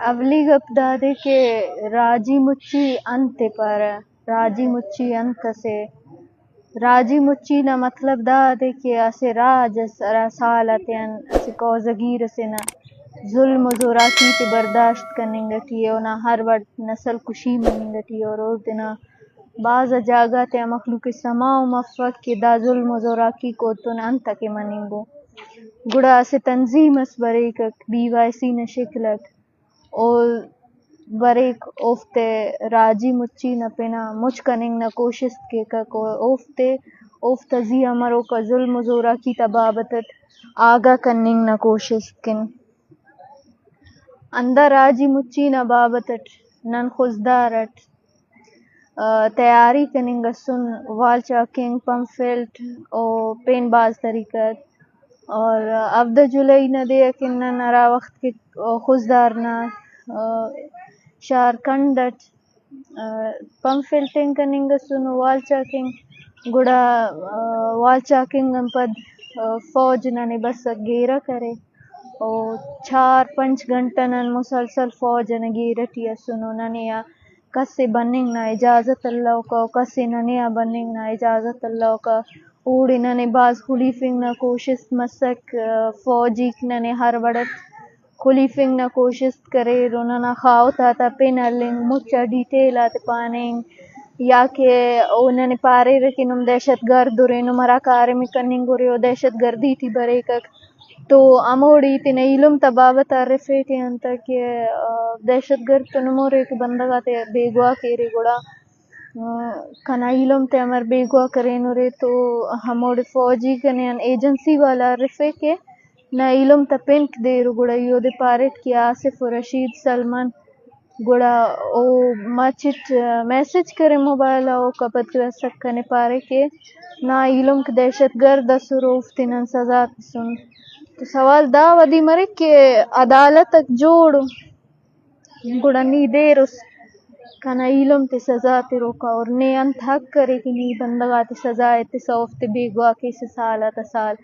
اولی گپ دادے کہ راجی مچی انت پر راجی مچی انت سے راجی مچی نا مطلب دادے کہ اسے راج اسرا سالتین اسے کوزگیر سے نا ظلم و زوراکی تے برداشت کننگٹی اونا ہر وڑ نسل کشی مننگٹی اور او تینا بعض جاگہ تے مخلوق سماؤ مفک کہ دا ظلم و زوراکی کو تن انت کہ مننگو گڑا اسے تنظیم اس بریکک بی وائی سی نا شکلک او بریک اوفتے راجی مچی نا پنا مچ کننگ نا کوشش کیکک اوفتے اوفتا زیہا مروکا ظلم و زوراکی تا بابتت آگاہ کننگ نا کوشش کن ہندا راجی مچی نا بابتٹ نن خضدارٹ تیاری کننگ اسن وال چاکنگ پمفلٹ او پین باز طریقت اور ہفدہ جولائی نا دے کہ نن ہرا وخت کہ خضدارنا شارکنڈٹ پمفلٹنگ کننگ اسن وال چاکنگ گڑا وال چاکنگ ان پد فوج ننے بسک گیرہ کرے او 4-5 گھنٹہ نن مسلسل فوج نا گیرہ ٹی اسنو ننے کسے بننگ نا اجازت اللوکا کسے ننے بننگ نا اجازت اللوکا اوڑے ننے باز خلیفنگ نا کوشش مسک فوجیک ننے ہر وڑٹ خلیفنگ نا کوشش کریرو ننا خاہو تاتا پن ہلنگ مچا ڈیٹیلات پاننگ یا کہ او ننے پاریرہ کہ نم دہشت گرد اُرے نم ہرا کاریم کننگ اُرے او دہشت گردی ٹی بریکک تو ہموڑے تینا ایلم تا بابت رفیٹی انت کہ دہشت گرد تو نمورے کہ بندغاتے بے گواہ کیرے گڑا کنا ایلم تے امر بے گواہ کرینرے تو ہموڑے فوجی کنے ان ایجنسی والا رفے کہ نا ایلم تا پنک دیرو گڑا ای اودے پاریٹ کہ آصف و رشید سلمان گڑا او مچٹ میسج کرے موبائل او کپت رسک کنے پارے کہ نا ایلم کہ دہشت گرد اسر اوفتے نن سزا تسن تو سوال دا ودی مرے کہ عدالتک جوڑ گڑا نی دیرس کنا ایلم تے سزا تروکا اور نے انت حق کرے کہ نی بندغاتے سزا ایتسا اوفتے بے گواہ کیسہ سال تا سال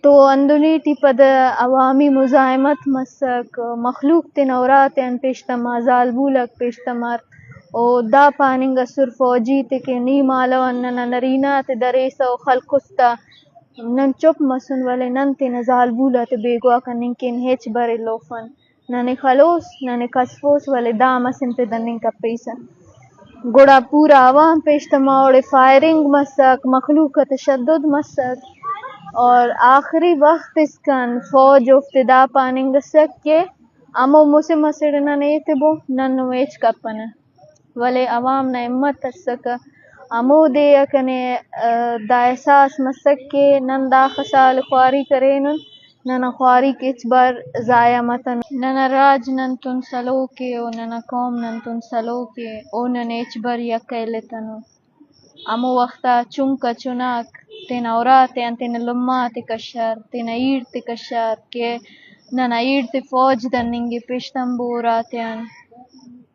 تو ہندنی ٹی پد عوامی مزاحمت مسک مخلوق تینا اُراتین پیشتما زال بولک پیشتمار او دا پاننگ اسر فوجی تے کہ نی مالو ننا نریناتے دریسہ او خلکس تا نن چپ مسن ولے نن تینا زال بولاتے بے گواہ کننگ کن ہیچ برے لوفن ننے خلوس ننے کسفوس ولے دا مسن تے دننگ کپیسہ گڑا پورا عوام پیشتما اوڑے فائرنگ مسک مخلوق تشدد مسک اور آخری وقت اسکان فوج اوفتے دا پاننگ اسک کہ ہمو مسہ مسڑ نن ایتے بو نن ہیچ کپنہ ولے عوام نا ہمت اسکہ ہمو دے کنے دا احساس مسک کہ نن داخہ سال خواری کرینن ننا خواریک ہچ بار ضائع متن ننا راج ننتون سلوکے او ننا قوم ننتون سلوکے او ننے ہچ بار یکہ ایلتنو ہمو وختا چنکا چناک تینا اُراتیان تینا لماتے کشار تینا ایڑتے کشار کہ ننا ایڑتے فوج دننگے پیشتمبو اُراتیان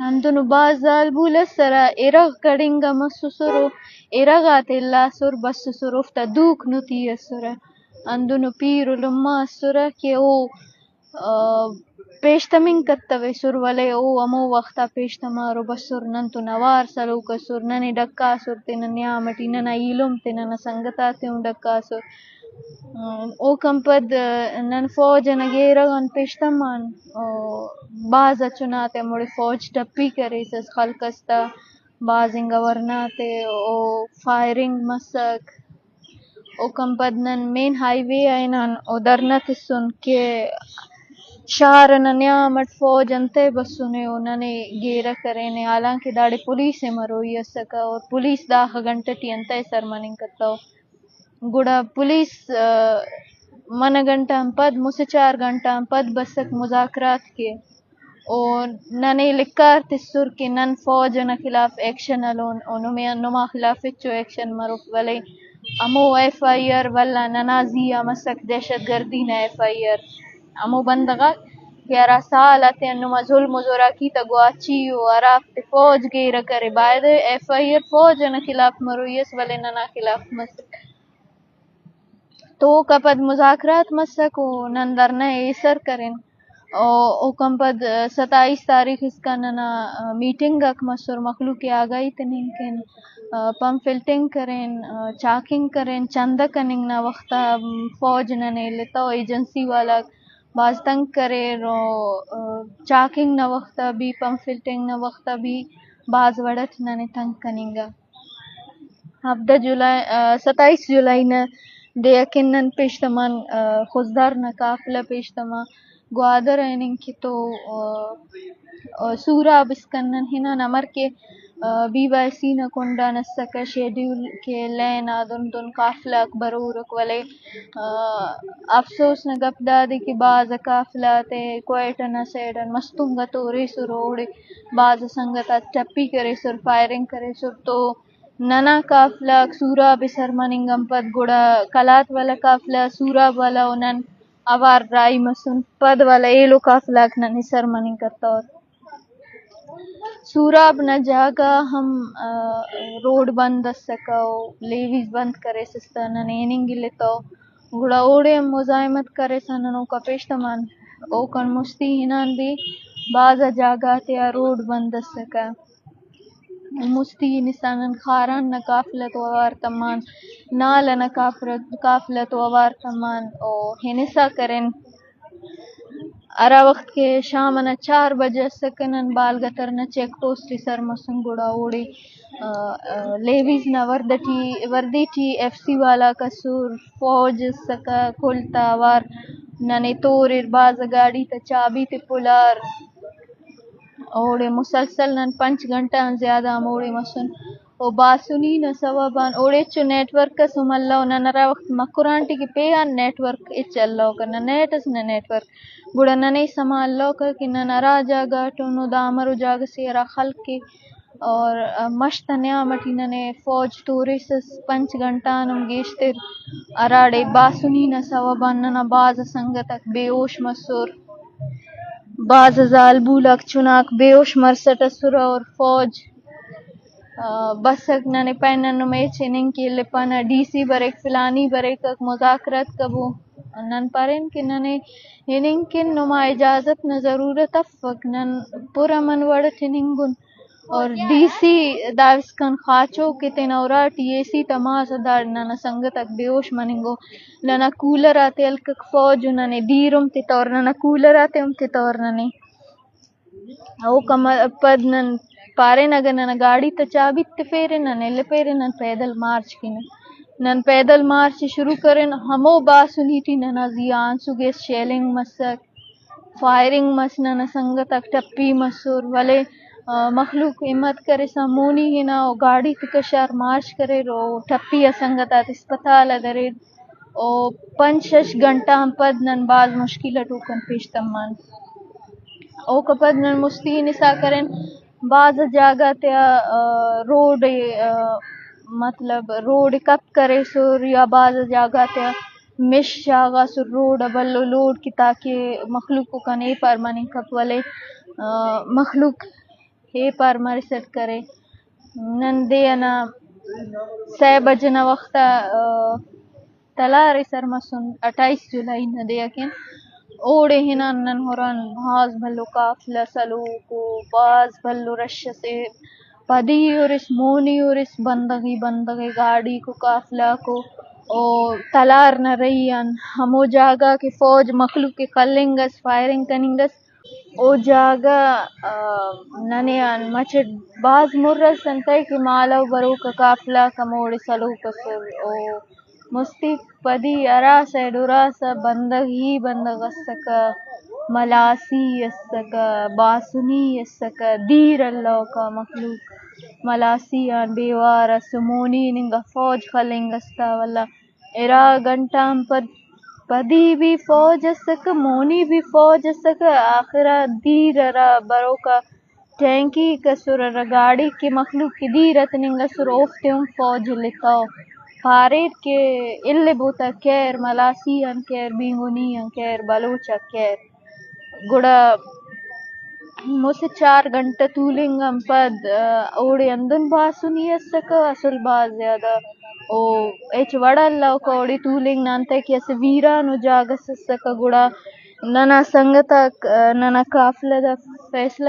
ہندنو بعض زال بول اسرہ اِرغ کڑنگا مسسرو اِرغاتے اِلاسر بسسر اوفتا دوک نُتی اسرہ ہندنو پیر و لمہ اسرہ کہ او پیشتمنگ کتویسر ولے او ہمو وختا پیشتمارو بسر ننتون اوار سلوک اسر ننے ڈکاسر تینا نیام ٹی ننا ایلم تے ننا سنگتاتیون ڈکاسر اوکان پد نن فوج ئنا گیرغان پیشتمان بھاز چناتے ہموڑے فوج ٹپی کریسس خلقس تا بھازنگا ورناتے او فائرنگ مسک اوکان پد نن مین ہائی وے آ ہنان او درنا تسن کہ شار ئنا نیامٹ فوج انتئے بسنے او ننے گیرہ کرینے حالانکہ داڑے پولیس مروئی اسکہ اور پولیس داخہ گھنٹہ ٹی انتئے سر مننگ کتو گڑا پولیس منہ گھنٹہ آن پد مسہ 4 گھنٹہ آن پد بسک مذاکرات کہ او ننے لکھار تسر کہ نن فوج ئنا خلاف ایکشن ہلون او نما خلاف ہچو ایکشن مروف ولے ہمو ایف آئی آر ولا ننا زیہا مسک دہشت گردی نا ایف آئی آر ہمو بندغاک کہ ہرا سال آتیان نما ظلم و زوراکی تا گواچیو ہرافتے فوج گیرہ کرے باید ایف آئی آر فوج ئنا خلاف مروئی اس ولے ننا خلاف مسک تو اوکا پد مذاکرات مسک او نن درنہ ایسر کرین او کم پد 27 تاریخ اس کا ننا میٹنگ اک مسور مخلوق آگاہی تنین کن پمفلٹنگ کریں چاکنگ کریں چندہ کننگ نہ وقتا فوج ننے لیتا ایجنسی والا باز تنگ کرے رو چاکنگ نہ وقتا بھی پمفلٹنگ نہ وقتا بھی باز وڑت ننے تنگ کننگا 27 جولائی نہ دے کنن پیشتمان خزدار نہ قافلہ پیشتما گوادر ایننگ کی تو سورا بسکنن ہنا نمر کے بی وائی سی نہ کنڈا نسکا شیڈیول کے لین آدن دن قافلہ برورک ولے افسوس نہ گپ دادے کہ بعض قافلہ تے کوئٹہ سیڈن مستنگا تو ریسو روڑے بعض سنگتا ٹپی کرے سر فائرنگ کرے سر تو ننا قافلہ سورا بسر مننگم پد گڑا کلات والا قافلہ سورا والا انن اوار رائی مسن پد والا ایلو قافلہ نن سر مننگ کرتا اور سوراب نہ جاگا ہم روڈ بند سکو لیویز بند کرے سستا نیننگ لیتو گڑا اوڑے ہم مزاحمت کرے سننو کا پیشتمان او کن مستی ہنان بھی بعضا جاگا تیا روڈ بند سکا مستی نسانن خاران نہ قافلت ووار تمان نال نہ قافلت ووار تمان او ہنسا کرن ارا وقت کے شام نہ 4 بجے سکنن بالگتر نہ چیک پوسٹ سر مسن گڑا اوڑے لیویز نہ وردی ٹی ایف سی والا کسور فوج سکا کلتا وار ننے تور باز گاڑی تا چابی تے پلار اوڑے مسلسل نن 5 گھنٹہ زیادہ ہم اوڑے مسن او باسنی نہ سوابان اوڑے چو نیٹ ورک سم اللہ نہ نرا وقت مکرانٹی کے پیان نیٹ ورک اچ اللہ کر نہ نیٹس نہ نیٹ ورک گڑا ننے سما اللہ کر کہ نہ نرا جاگا ٹونو دامرو جاگا سیرا خلق کے اور مشت نیامٹی ننے فوج توریسس 5 گھنٹہ نم گیشتر اراڑے باسنی نہ سوابان ننا باز سنگتک بے ہوش مسور بعض زال بولاک چناک بے ہوش مرسٹ اسر اور فوج بسک ننے پینن میں چننگ کی لپانا ڈی سی بریک فلانی بریک مذاکرات کبو نن پارن کہ ننے ہننگ کن نما اجازت نہ ضرورت افک نن پورا من وڑ ہننگن اور ڈی سی داوسکن خاچو کہ تنورا ٹی اے سی تماس دار ننا سنگتک بے ہوش مننگو ننا کولر آتے الکک فوج ننے دیرم تے طور ننا کولر آتے تے طور ننے او کم پد نن پارن اگر ننا گاڑی تا چابی تے پیرن ننے لے پیرن نن پیدل مارچ کن نن پیدل مارچ شروع کرن ہمو باسنی ٹی ننا زیان سگیس شیلنگ مسک فائرنگ مس ننا سنگتک ٹپی مسور ولے مخلوق ہمت کرے سمونی ہنا او گاڑی تکشار مارچ کرے رو ٹپی سنگتات اسپتال درید او 5-6 گھنٹہ ہم پد نن باز مشکلت اوکن پیش تمان او کپد نن مستی نسا کرن بعض جاگہ تیا روڈ مطلب روڈ کپ کرے سر یا بعض جاگہ تیا مش شاغا سر روڈ بلو لوڈ کی تاکہ مخلوق کو کن اے پار منی کپ ولے مخلوق اے پار مرسٹ کرے نن دے انا 6 بجے نہ وقتا تلارے سر مسن 28 جولائی نہ دے اکن اوڑے ہنان نن ہوران بھاز بھلو قافلہ سلوکو باز بھلو رش سے پدی اورس مونی اورس بندگی گاڑی کو قافلہ کو او تلار نہ رہیان ہمو جاگا کہ فوج مخلوق کے کلنگس فائرنگ کننگس او جاگا ننے آن مچٹ باز مرس انتائی کہ مالو بروک قافلہ کموڑ سلوک سر او مستی پدی اراسا ڈراسا بندگ اسکا ملاسی اسکا باسنی اسکا دیر اللہ کا مخلوق ملاسی آن بیوار سمونی ننگا فوج خلنگ استا والا ارا گھنٹہ ہم پدی بھی فوج اسکا مونی بھی فوج اسکا آخرہ دیر ارا بروکا ٹینکی کسر ارا گاڑی کے مخلوق کی دیرت ننگا سر اوفتے ہم فوج لکھاو پارید کے اللہ بوتا کیر ملاسی ان کیر بیگونی ان کیر بلوچا کیر گڑا موسے 4 گھنٹہ تولنگ ہم پد اوڑے اندن باسنی اسکا اصل باز زیادہ او ایچ وڑا اللہ کا اوڑے تولنگ نانتے کہ اسے ویرانو جاگس اسکا گڑا ನನ್ನ ಸಂಗತ ನನ್ನ ಕಾಫಲದ ಫೈಸಲ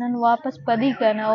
ನಾನು ವಾಪಸ್ ಪದಿ ಕನೋ